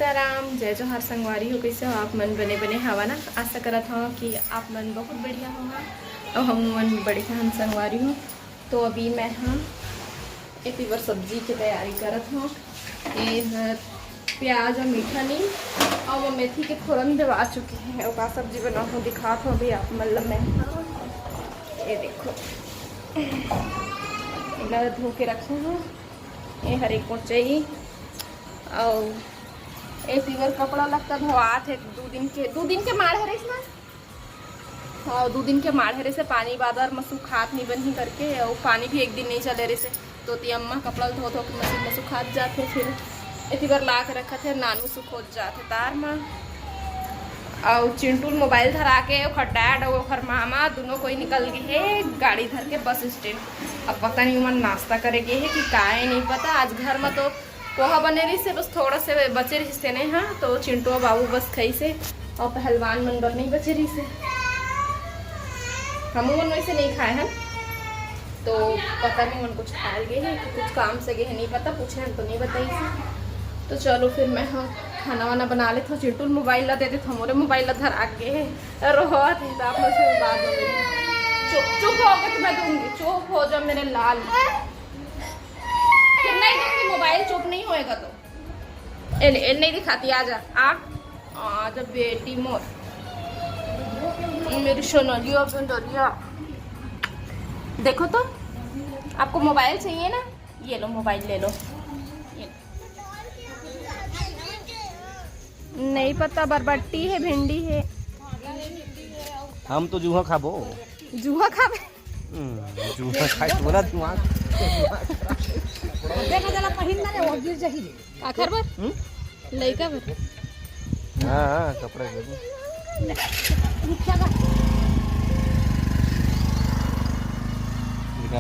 सीताराम, जय जोहार संगवारी हो। कैसे हो आप मन? बने बने हवा ना। आशा करत हो कि आप मन बहुत बढ़िया होगा और हम मन बढ़िया हम संगवारी हूँ। तो अभी मैं एक बार सब्जी की तैयारी करत हूँ। ये प्याज और मीठा नहीं और वो मेथी के फोरन दबा चुके हैं और का सब्जी बना हूँ दिखात हूँ अभी आप मतलब मैं। ये देखो धो के रखी हूँ। ये हरे कोचई और एक इधर कपड़ा लगता धोआत है 2 दिन के माढ़ हरे इसमें और 2 दिन के माढ़ हरे से पानी बादर मसू खात नहीं बनी करके और पानी भी एक दिन नहीं चले रहे से तो ती अम्मा कपड़ा धो के मसू खात जाते। फिर एक बार ला के रखा थे नानू सुखोत जाते तार में और चिंटू मोबाइल धरा के डैड और मामा दोनों कोई निकल गए है गाड़ी धर के बस स्टैंड। अब पता नहीं उमन नाश्ता करे गए है कि काहे नहीं पता। आज घर में तो पोहा बने रही से बस थोड़ा से बचे रही से नहीं। हाँ तो चिंटू बाबू बस खाई से और पहलवान मन बर नहीं बचे रही से हम मन वैसे नहीं खाए हैं। तो पता नहीं मन कुछ खाए गए है कि कुछ काम से गए है नहीं पता, पूछे हैं तो नहीं बताई से। तो चलो फिर मैं खाना वाना बना लेता हूँ। चिंटू मोबाइल ला देते हमारे मोबाइल धरा के रोहत है तो आप लोग से बात चुप हो गए तो मैं दूंगी। चुप हो जाओ मेरे लाल, फिर नहीं दूंगी मोबाइल। चुप नहीं होएगा तो एल नहीं दिखाती। आजा आजा बेटी मोर मेरी सोनालिया बेंडलिया। देखो तो आपको मोबाइल चाहिए ना, ये लो मोबाइल ले लो। नहीं पता बरबट्टी है भिंडी है। हम तो जूहा खाबो। जूहा खाबे जूहा खाई बोला दिमाग देखा जला पहिन ना रे वो गिर जही रे आखर बार लइका बार। हां कपड़े दे दो दिखा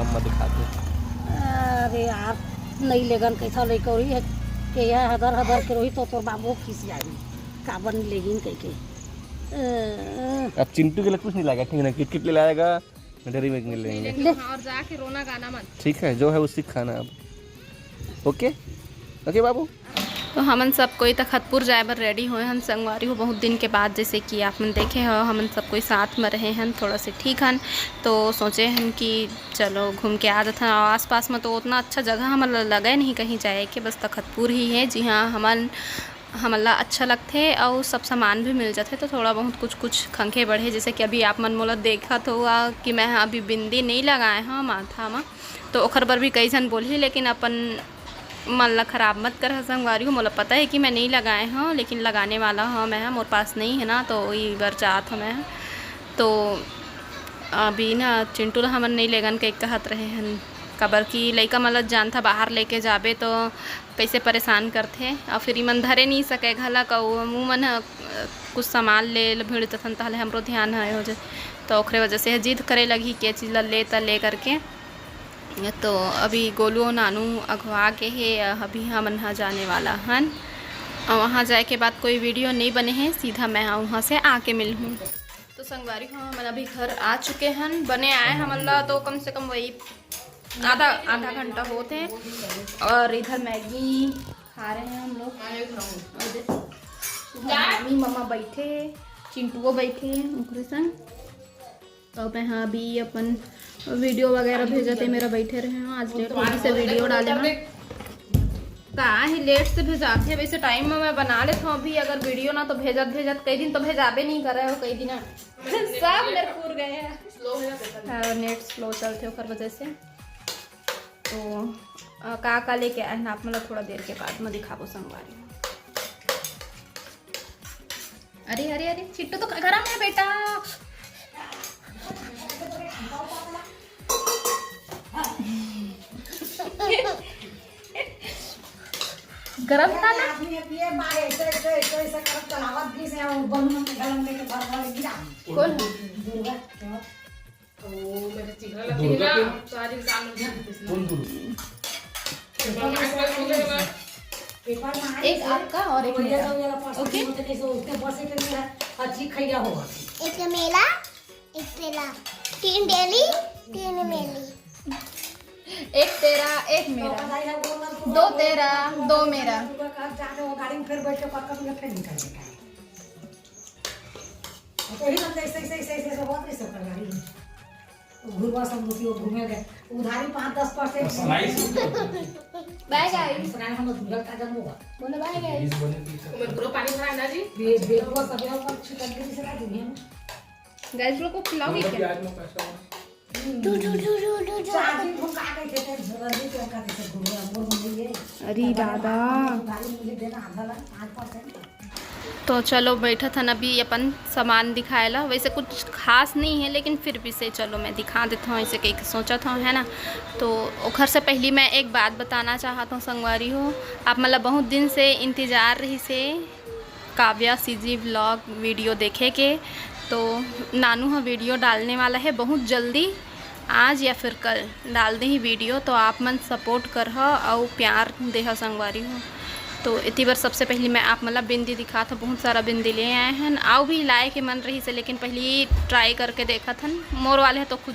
मत दिखाते। अरे यार नहीं लेगन कैसा लइका रही है के यहाँ हदर के रही तो बाबू खिस जाई काबन लेगिन कह के। अब चिंटू के लिए कुछ नहीं लगा ठीक है, किट ले लाएगा डेरी मिल्क मिल लेंगे और जाके रोना गाना मत। ठीक है जो है उसी खाना अब। ओके ओके बाबू। तो हमन सब कोई तखतपुर जाए बर रेडी हुए हैं संगवारी हो बहुत दिन के बाद। जैसे कि आप मन देखे हो हमन सब कोई साथ में रहे हैं थोड़ा से ठीक हन तो सोचे हैं कि चलो घूम के आ जाते हैं। आस पास में तो उतना अच्छा जगह हमन लगे नहीं कहीं जाए के, बस तखतपुर ही है जी हाँ हमला अच्छा लगते और सब सामान भी मिल जाते। तो थोड़ा बहुत कुछ खंखे बढ़े जैसे कि अभी आप मन मोला देखा तो हुआ कि मैं अभी बिंदी नहीं लगाए हाँ माथा में तो ओखर बर भी कई जन बोली लेकिन अपन मन ला खराब मत कर संगवारी हो। मोला पता है कि मैं नहीं लगाए हाँ लेकिन लगाने वाला हाँ मैं मोर पास नहीं है ना तो वही बार चाहत हूँ मैं। तो अभी ना चिंटू ला हमन नहीं लेगन कई कहत रहे हैं कबर की लइका मतलब जानता बाहर लेके जाबे तो कैसे परेशान करते और फिर मन धरे नहीं सके घला का मुँह मन कुछ सामान ले भीड़ तथन ताले हमरो ध्यान है हो जाए तो ओखरे वजह से जिद करे लगी कि चीज़ ला ले करके। तो अभी गोलू और नानू अगवा के है अभी हमन जाने वाला हन और वहाँ जाए के बाद कोई वीडियो नहीं बने हैं सीधा मैं वहाँ से आके मिल हूँ। तो संगवारी हम अभी घर आ चुके हैं। बने आए हमन ला तो कम से कम वही आधा घंटा होते हैं और इधर मैगी खा रहे हैं हम लोग। मम्मी मम्मा बैठे चिंटुओ बैठे हैं उनके संग। तो मैं हाँ अभी अपन वीडियो वगैरह भेजते मेरा बैठे रहे हैं। आज लेट होगी से वीडियो डाले हैं कहाँ है लेट से भेजाते हैं वैसे टाइम में मैं बना लेता हूँ। अभी अगर वीडियो ना तो भेजत कई दिन तो भेजाबे नहीं कर रहे हो कई दिन सब पूर गए हैं नेट स्लो चलते हो वजह से। तो का लेके आए आप मतलब थोड़ा देर के बाद मैं दिखाबो संगवारी। अरे अरे अरे चिट्टू तो गरम है बेटा। गरम था ना कौन एक आपका और एक मेरा। ओके एक मेला एक तेला 3 डेली 3 मेली। एक तेरा एक मेरा, दो तेरा दो मेरा। जाके वो गाड़ी में फिर बैठ के पक्का में फिर निकल गया। तो ही लगता है ऐसे बहुत ऐसे कर गाड़ी में घुरवा सब लोग घूमे गए उधारी 5-10%। बाय गाइस, सुनाए हम धुरल का जम होगा बोले बाय गाइस। मैं पूरा पानी भरा ना जी। बेबुआ सब यहाँ पर छिटक के से ला दूंगी हम गाइस लोग को खिलाओगे क्या? चाची भूखा के थे जल्दी के का से घुरवा मोर मुझे अरे दादा, गाड़ी मुझे देना आधा ला 5%। तो चलो बैठा था ना अभी अपन सामान दिखाएला। वैसे कुछ खास नहीं है लेकिन फिर भी से चलो मैं दिखा देता हूँ, ऐसे कहीं सोचा था है ना। तो घर से पहले मैं एक बात बताना चाहता हूँ संगवारी हो, आप मतलब बहुत दिन से इंतज़ार रही से काव्या सीजी व्लॉग वीडियो देखे के। तो नानू हाँ वीडियो डालने वाला है बहुत जल्दी, आज या फिर कल डाल दे ही वीडियो। तो आप मन सपोर्ट कर और प्यार दे संगवारी हो। तो इतनी बार सबसे पहले मैं आप मतलब बिंदी दिखा था, बहुत सारा बिंदी ले आए हैं। आओ भी लाए के मन रही से, लेकिन पहले ट्राई करके देखा था। मोर वाले तो खुद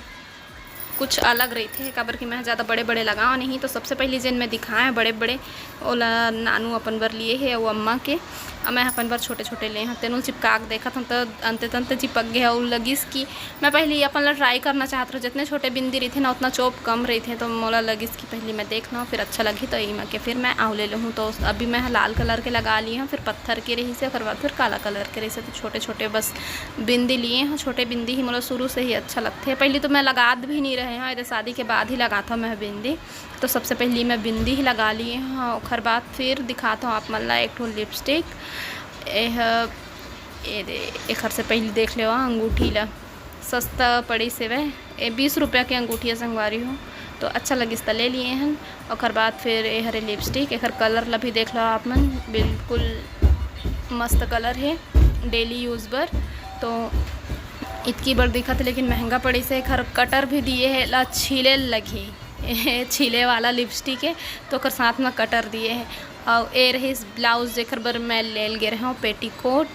कुछ अलग रही थे, काबर कि मैं ज़्यादा बड़े बड़े लगाओ नहीं। तो सबसे पहले जिन मैं दिखाएँ बड़े बड़े ओला नानू अपन बर लिए है वो अम्मा के, और मैं अपन बर छोटे छोटे लिए हैं। तेनों चिपका के देखा था तो अंते तंते चिपक गया और लगिस कि मैं पहले अपन ला ट्राई करना चाहता हूँ। जितने छोटे बिंदी रही थे ना उतना चोप कम रही थे, तो मोला लगिस कि पहले मैं देख लूँ, फिर अच्छा लगी तो यही के फिर मैं आव ले लूँ। तो अभी मैं लाल कलर के लगा लिए हैं, फिर पत्थर के रही से, फिर फिर काला कलर के रही से। तो छोटे छोटे बस बिंदी लिए हैं, छोटे बिंदी ही मोला शुरू से ही अच्छा लगते हैं। पहले तो मैं लगा भी नहीं रहे हैं, शादी के बाद ही लगाता हूँ मैं बिंदी। तो सबसे पहले मैं बिंदी ही लगा लिए हैं, और बाद फिर दिखाता हूँ आप मतलब एक ठो लिपस्टिक। एक से पहले देख लो अंगूठी ला सस्ता पड़ी से वह 20 रुपया की अंगूठी संगवारी हो, तो अच्छा लगी तो ले लिए हैं। और बाद फिर ये हरे लिपस्टिक एक कलर ला भी देख लो आप मन, बिल्कुल मस्त कलर है डेली यूज़ बर। तो इतनी बार दिखा था लेकिन महंगा पड़ी से। एक कटर भी दिए है ला छीले लगी छीले वाला लिपस्टिक है, तो कर साथ में कटर दिए है। और ए रही ब्लाउज एक बार मैं ले गे रहा हूँ पेटीकोट।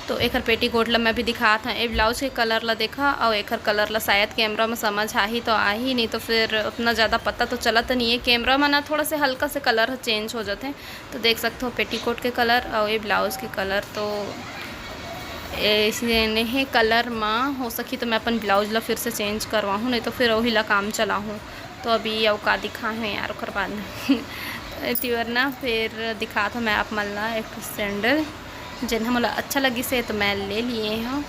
तो एक पेटीकोट ला मैं भी दिखा था, ए ब्लाउज के कलर ला देखा, और एक कलर ला शायद कैमरा में समझ आ ही तो आ ही नहीं, तो फिर उतना ज़्यादा पता तो चला तो नहीं है। कैमरा में ना थोड़ा से हल्का से कलर चेंज हो जाते हैं, तो देख सकते हो पेटीकोट के कलर और ये ब्लाउज़ के कलर। तो इसने कलर माँ हो सकी तो मैं अपन ब्लाउज ला फिर से चेंज करवाऊँ, नहीं तो फिर वही ला काम चलाऊँ। तो अभी अवका दिखा है यार कर बाद इतनी वरना फिर दिखा था मैं आप मल्ला एक सैंडल जिन हम अच्छा लगी से, तो मैं ले लिए हैं।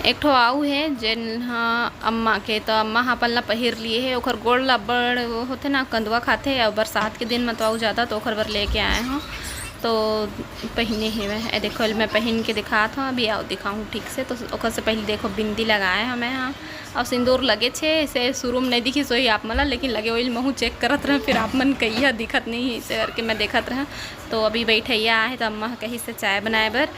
एक ठो आऊ है जिन हाँ अम्मा के, तो अम्मा हाँ अपन ला पहिर लिए है। ओखर गोड़ ला बड़ वो होते ना कंदुआ खाते, और बरसात के दिन में तो आऊ ज़्यादा, तो ओखर बर लेके आए हैं। तो पहने ही मैं देखो मैं पहन के दिखा था, अभी आओ दिखाऊँ ठीक से। तो ओकर से पहले देखो बिंदी लगाए हमें हाँ, और सिंदूर लगे छे से शुरू में नहीं दिखी सोई आप मला, लेकिन लगे वही महू चेक करत रहे, फिर आप मन कहिया दिखत नहीं इसे करके मैं देखत रहा। तो अभी बैठैया है तो अम्मा कहीं से चाय बनाए बर,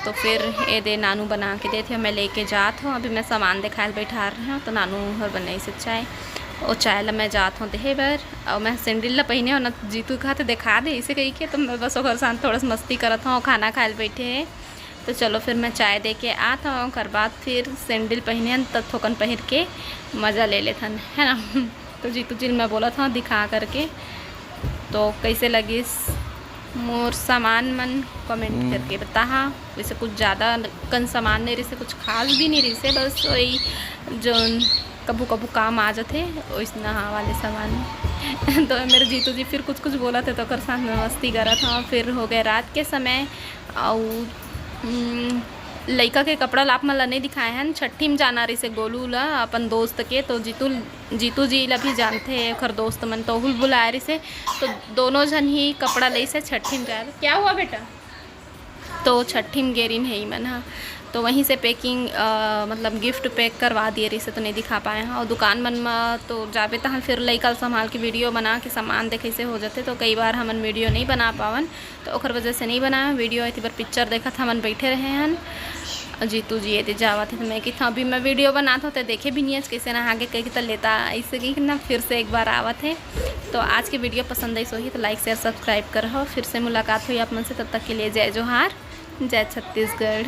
तो फिर ए दे नानू बना के देते मैं लेके जात हूँ। अभी मैं सामान दिखाए बैठा रहे हूँ, तो नानू हर बनाई से चाय, और चाय ला मैं जात हूँ देहे बर। और मैं सैंडल ला पहने हो ना जीतू खाते दिखा दे इसे कही के, तो मैं बस और साथ थोड़ा सा मस्ती करत हूँ, खाना खाए बैठे है। तो चलो फिर मैं चाय दे के आता हूँ, कर बाद फिर सैंडल पहने तो थोकन पहन के मज़ा ले लेते है ना। तो जीतू जी मैं बोला था दिखा करके, तो कैसे लगी मोर सामान मन कमेंट करके बता। वैसे कुछ ज़्यादा कन सामान नहीं रही से, कुछ खास भी नहीं रही से, बस वही जो कबू कबू काम आ जाते वैसना हाँ वाले सामान। तो मेरे जीतू जी फिर कुछ बोला थे, तो कर साथ में मस्ती करा था। फिर हो गए रात के समय, और लड़का के कपड़ा लाप मला नहीं दिखाए हैं। छठी में जाना रही से गोलू ला अपन दोस्त के, तो जीतू जी ला भी जानते हैं खर दोस्त मन, तो हुल बुलाए रही से, तो दोनों जन ही कपड़ा ले से छठी में जाए। क्या हुआ बेटा? तो छठी में गेरिन है ही मन हाँ, तो वहीं से पैकिंग मतलब गिफ्ट पैक करवा दिए रही से, तो नहीं दिखा पाए हैं। और दुकान मन में तो जाबे तहाँ फिर लइका संभाल के वीडियो बना के सामान देखे से हो जाते, तो कई बार हमन वीडियो नहीं बना पावन, तो ओकर वजह से नहीं बनाया वीडियो। इतनी बार पिक्चर देखा था हमन बैठे रहे हैं। जीतू जी ये जावा थे, तो मैं कि था अभी मैं वीडियो बनाता हूँ तो देखे भी नहीं है कैसे ना आगे कहीं तो लेता ऐसे कहीं ना फिर से एक बार आवा थे। तो आज की वीडियो पसंद आई सो ही तो लाइक शेयर सब्सक्राइब कर हो। फिर से मुलाकात हुई आप मन से, तब तक के लिए जय जोहार, जय छत्तीसगढ़।